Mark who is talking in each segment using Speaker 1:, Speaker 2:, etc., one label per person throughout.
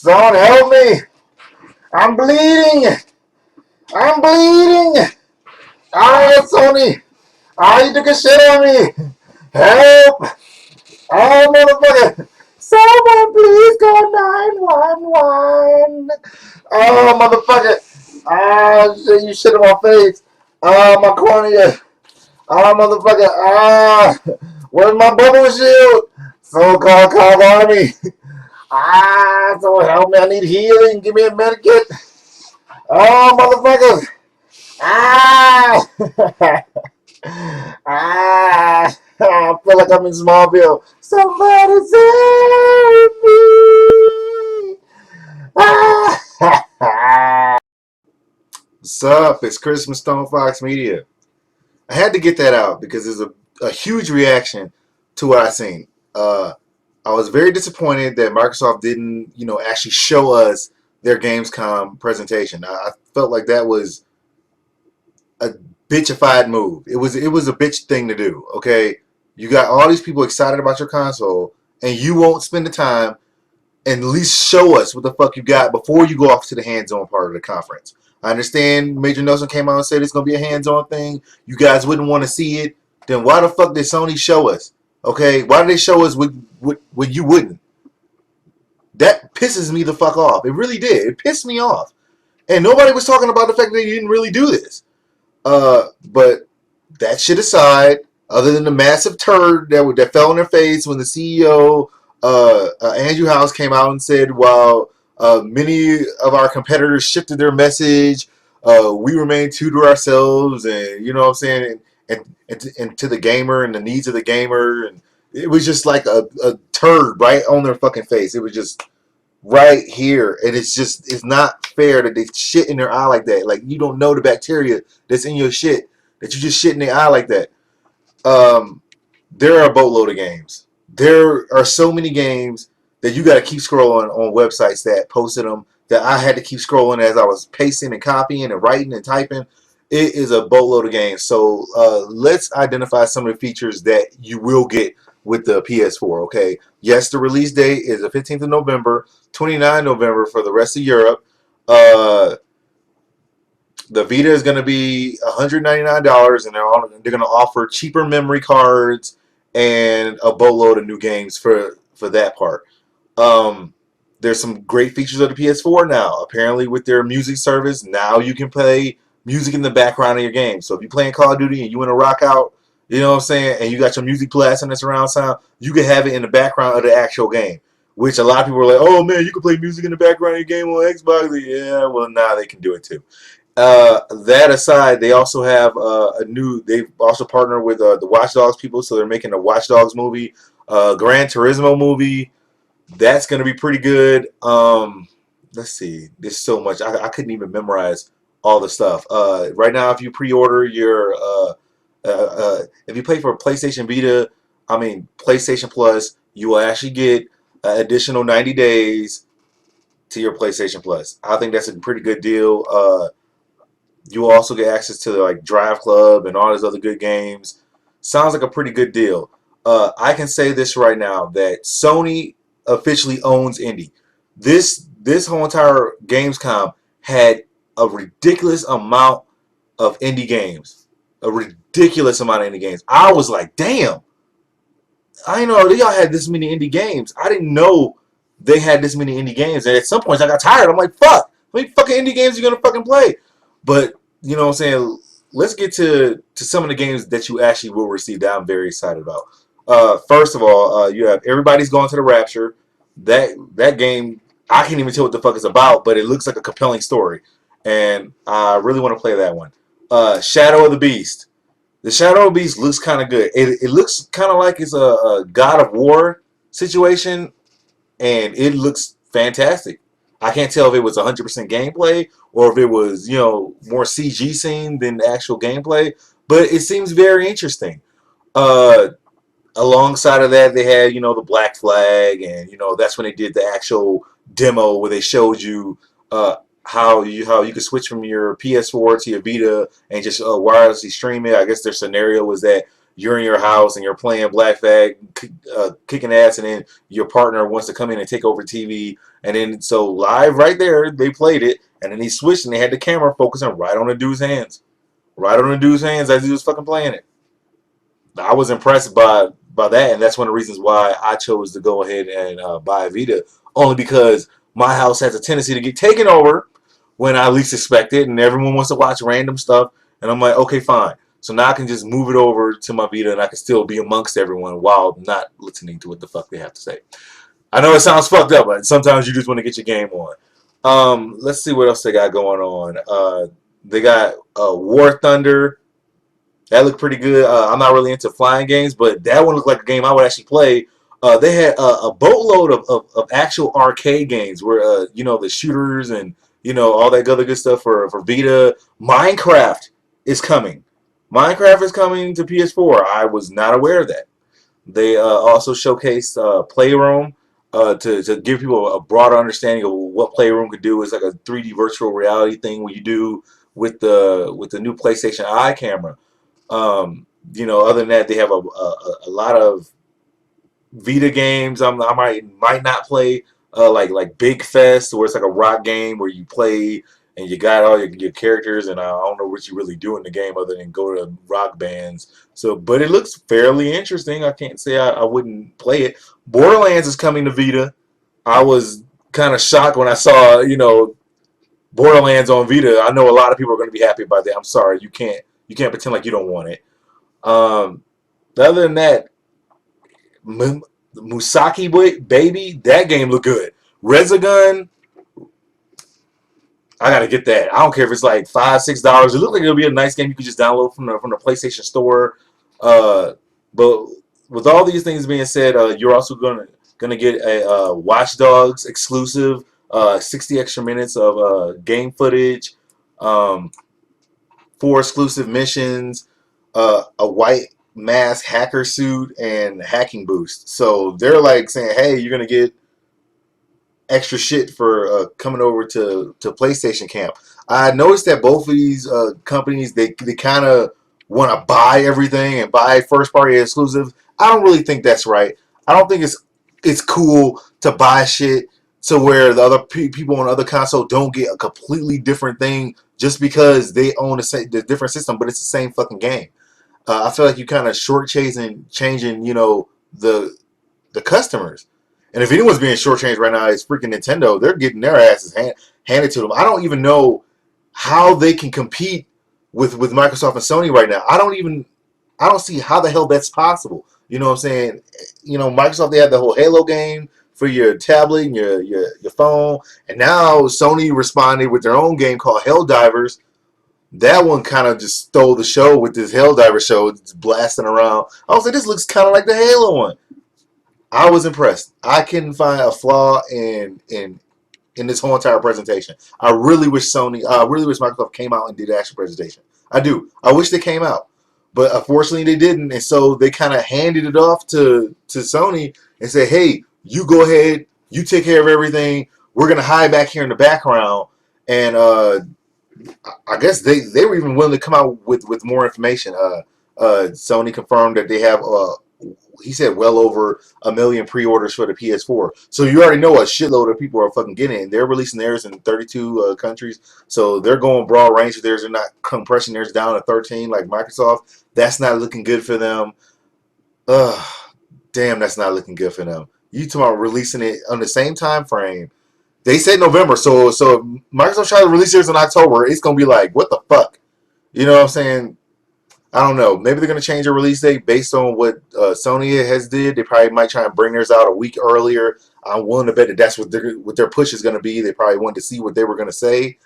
Speaker 1: Someone help me! I'm bleeding! I'm bleeding! Ah, Sony! Ah, you took a shit on me! Help! Oh, motherfucker! Someone please call 911! Oh, motherfucker! Ah, shit, you shit in my face! Ah, my cornea! Ah, motherfucker! Ah! Where's my bubble shield? So call army! Ah, someone help me! I need healing! Give me a medikit! Oh, motherfuckers! Ah! Ah! I feel like I'm in Smallville. Somebody save me! Ah! What's up? It's Chris from Stone Fox Media. I had to get that out because there's a huge reaction to what I seen. I was very disappointed that Microsoft didn't, actually show us their Gamescom presentation. I felt like that was a bitchified move. It was a bitch thing to do. Okay, you got all these people excited about your console, and you won't spend the time and at least show us what the fuck you got before you go off to the hands-on part of the conference. I understand Major Nelson came out and said it's gonna be a hands-on thing. You guys wouldn't want to see it. Then why the fuck did Sony show us? Okay, why did they show us what you wouldn't? That pisses me the fuck off. It really did. It pissed me off. And nobody was talking about the fact that they didn't really do this. But that shit aside, other than the massive turd that fell on their face when the CEO Andrew House came out and said, while many of our competitors shifted their message, we remain true to ourselves, and you know what I'm saying, and to the gamer and the needs of the gamer, and it was just like a turd right on their fucking face. It was just right here, and it's not fair that they shit in their eye like that. Like, you don't know the bacteria that's in your shit that you just shit in their eye like that. There are a boatload of games. There are so many games that you got to keep scrolling on websites that posted them, that I had to keep scrolling as I was pasting and copying and writing and typing. It is a boatload of games. So let's identify some of the features that you will get with the PS4. Okay, yes, the release date is the 15th of November, 29th November for the rest of Europe. The Vita is going to be $199, and they're going to offer cheaper memory cards and a boatload of new games for that part. There's some great features of the PS4 now. Apparently, with their music service, now you can play music in the background of your game. So if you're playing Call of Duty and you want to rock out, you know what I'm saying, and you got your music blasting this surround sound, you can have it in the background of the actual game. Which a lot of people are like, oh man, you can play music in the background of your game on Xbox. Yeah, well, now they can do it too. That aside, they also have they've also partnered with the Watch Dogs people, so they're making a Watch Dogs movie, Gran Turismo movie. That's going to be pretty good. Let's see, there's so much. I couldn't even memorize all the stuff. Right now, if you pre-order your, if you pay for a PlayStation Vita, I mean PlayStation Plus, you will actually get additional 90 days to your PlayStation Plus. I think that's a pretty good deal. You will also get access to like Drive Club and all these other good games. Sounds like a pretty good deal. I can say this right now, that Sony officially owns indie. This whole entire Gamescom had a ridiculous amount of indie games. A ridiculous amount of indie games. I was like, damn. I didn't know y'all had this many indie games. I didn't know they had this many indie games. And at some points I got tired. I'm like, fuck. How many fucking indie games are you gonna fucking play? But you know what I'm saying? Let's get to some of the games that you actually will receive that I'm very excited about. First of all, you have Everybody's Going to the Rapture. That game, I can't even tell what the fuck it's about, but it looks like a compelling story, and I really want to play that one. Shadow of the Beast. The Shadow of the Beast looks kind of good. It looks kind of like it's a God of War situation, and it looks fantastic. I can't tell if it was 100% gameplay or if it was, more CG scene than the actual gameplay, but it seems very interesting. Uh, Alongside of that, they had, the Black Flag, and that's when they did the actual demo where they showed you how you could switch from your PS4 to your Vita and just wirelessly stream it. I guess their scenario was that you're in your house and you're playing Black Flag, kicking ass, and then your partner wants to come in and take over TV, And then so live right there, they played it, and then he switched and they had the camera focusing right on the dude's hands. Right on the dude's hands as he was fucking playing it. I was impressed by that, and that's one of the reasons why I chose to go ahead and buy a Vita, only because my house has a tendency to get taken over when I least expect it, and everyone wants to watch random stuff, and I'm like, okay, fine. So now I can just move it over to my Vita, and I can still be amongst everyone while not listening to what the fuck they have to say. I know it sounds fucked up, but sometimes you just want to get your game on. Let's see what else they got going on. They got War Thunder. That looked pretty good. I'm not really into flying games, but that one looked like a game I would actually play. They had a boatload of actual arcade games where, the shooters and, all that other good stuff for Vita. Minecraft is coming. Minecraft is coming to PS4. I was not aware of that. They also showcased Playroom to give people a broader understanding of what Playroom could do. It's like a 3D virtual reality thing where you do with the new PlayStation Eye camera. Other than that, they have a lot of Vita games. I might not play like Big Fest, where it's like a rock game where you play and you got all your characters, and I don't know what you really do in the game other than go to rock bands. So, but it looks fairly interesting. I can't say I wouldn't play it. Borderlands is coming to Vita. I was kind of shocked when I saw Borderlands on Vita. I know a lot of people are going to be happy about that. I'm sorry, you can't pretend like you don't want it. Um, Other than that, Musaki Baby, that game looked good. Resogun, I gotta get that. I don't care if it's like $5, $6. It looked like it'll be a nice game you could just download from the PlayStation Store. But with all these things being said, you're also gonna get a Watch Dogs exclusive, 60 extra minutes of game footage, um, 4 exclusive missions, a white mask hacker suit, and hacking boost. So they're like saying, "Hey, you're gonna get extra shit for coming over to PlayStation Camp." I noticed that both of these companies they kind of want to buy everything and buy first party exclusives. I don't really think that's right. I don't think it's cool to buy shit to where the other people on the other console don't get a completely different thing just because they own the different system, but it's the same fucking game. I feel like you kind of changing, the customers. And if anyone's being shortchanged right now, it's freaking Nintendo. They're getting their asses handed to them. I don't even know how they can compete with Microsoft and Sony right now. I don't see how the hell that's possible. You know what I'm saying? Microsoft, they had the whole Halo game for your tablet and your phone, and now Sony responded with their own game called Helldivers. That one kind of just stole the show with this Helldiver show. It's blasting around. I was like, this looks kind of like the Halo one. I was impressed. I couldn't find a flaw in this whole entire presentation. I really wish Microsoft came out and did an actual presentation. I do. I wish they came out, but unfortunately they didn't, and so they kind of handed it off to Sony and said, "Hey, you go ahead, you take care of everything. We're gonna hide back here in the background." And I guess they were even willing to come out with more information. Sony confirmed that they have he said well over 1 million pre-orders for the PS4. So you already know a shitload of people are fucking getting it. And they're releasing theirs in 32 countries. So they're going broad range. Theirs are not compressing theirs down to 13 like Microsoft. That's not looking good for them. Ugh, damn, that's not looking good for them. You talking about releasing it on the same time frame? They said November, so if Microsoft tries to release theirs in October, it's gonna be like, what the fuck? You know what I'm saying? I don't know. Maybe they're gonna change their release date based on what Sony has did. They probably might try and bring theirs out a week earlier. I'm willing to bet that that's what their push is gonna be. They probably wanted to see what they were gonna say.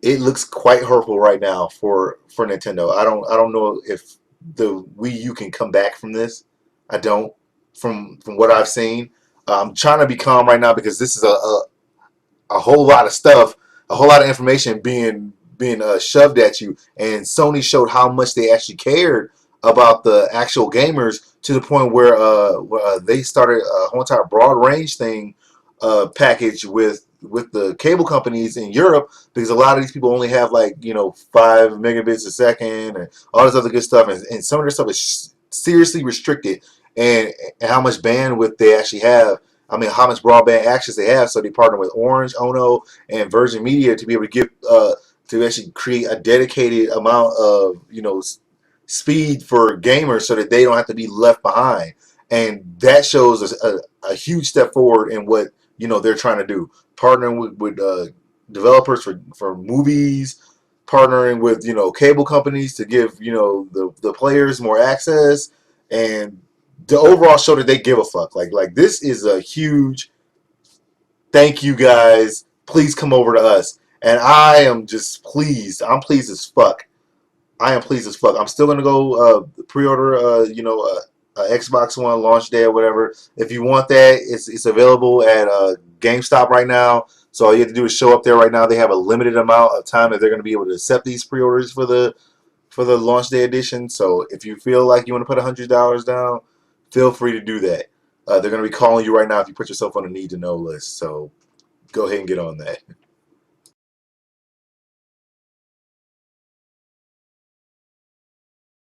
Speaker 1: It looks quite hurtful right now for Nintendo. I don't know if the Wii U can come back from this. I don't. From what I've seen, I'm trying to be calm right now because this is a whole lot of stuff, a whole lot of information being shoved at you. And Sony showed how much they actually cared about the actual gamers to the point where they started a whole entire broad range thing package with the cable companies in Europe because a lot of these people only have 5 megabits a second and all this other good stuff, and some of their stuff is seriously restricted and how much bandwidth they actually have. I mean, how much broadband access they have. So they partner with Orange, Ono, and Virgin Media to be able to give to actually create a dedicated amount of speed for gamers so that they don't have to be left behind. And that shows a huge step forward in what they're trying to do. Partnering with developers for movies, partnering with cable companies to give the players more access, and the overall show that they give a fuck. Like this is a huge thank you guys. Please come over to us. And I am just pleased. I'm pleased as fuck. I am pleased as fuck. I'm still gonna go pre-order Xbox One launch day or whatever. If you want that, it's available at GameStop right now. So all you have to do is show up there right now. They have a limited amount of time that they're going to be able to accept these pre-orders for the launch day edition. So if you feel like you want to put $100 down, feel free to do that. They're going to be calling you right now if you put yourself on a need to know list. So go ahead and get on that.